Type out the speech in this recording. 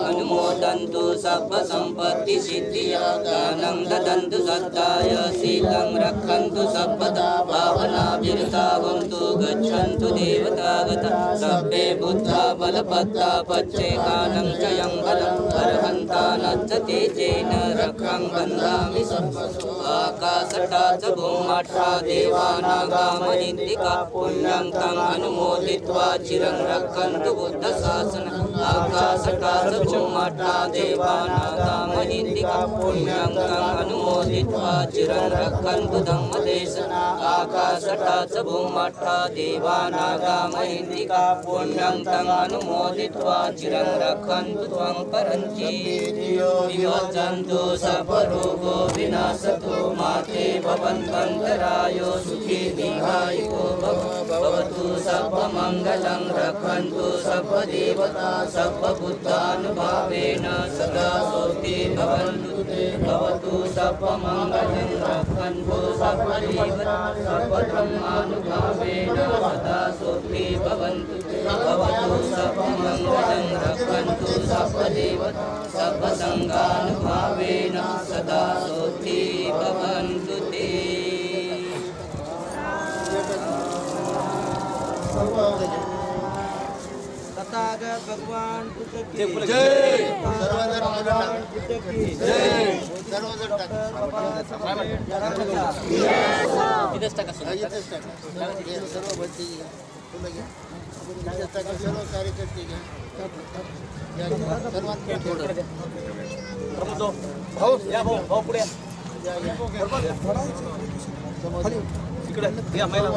अनुमोदन्तु सर्व संपत्ति सिद्धिदानं ददन्तु सत्ताय शीलं रक्षन्तु सर्वदा भावनाभिर्तावन्तु गच्छन्तु देवतागता सर्वे बुद्धा बलपत्ता पच्चैकानं च यं बलं अर्हन्ता नच्छति चेन रक्षं बन्धामि आकाशटा च भूमठा देवानागामनिन्दिका पुण्यं तम् अनुमोदित्वा चिरं रक्षन्तु बुद्धशासनं आकाशटा च भूमठा देवानागामनिन्दिका पुण्यं तम् अनुमोदित्वा चिरं रक्षन्तु धम्मदेशना आकाशटा च भूमठा देवानागामनिन्दिका पुण्यं तम् अनुमोदित्वा चिरं रक्षन्तु त्वं परञ्ची विमोचन्तु सर्वरोगो विनाशतु माते भवन्तन्तरायो सुखी दीर्घायुको भवतु सर्वमङ्गलं रक्षन्तु सर्वदेवता सर्वबुद्धानुभावेन सदा सोऽस्ति भवन्तु ते भवतु सर्वमङ्गलं रक्षन्तु सर्वदेवता सर्वब्रह्मानुभावेन सदा सोऽस्ति भवन्तु ते भवतु सर्वमङ्गलं रक्षन्तु सर्वदेवता सर्वसङ्गानुभावेन सदा सोऽस्ति भवन्तु ते तथागत भगवान बुद्ध की जय सर्वधर्म भगवान बुद्ध की जय सर्वजण इथेच टाका सर्व भक्ती सर्व कार्यकर्ते भाऊ या भाऊ पुढे इकडे या महिला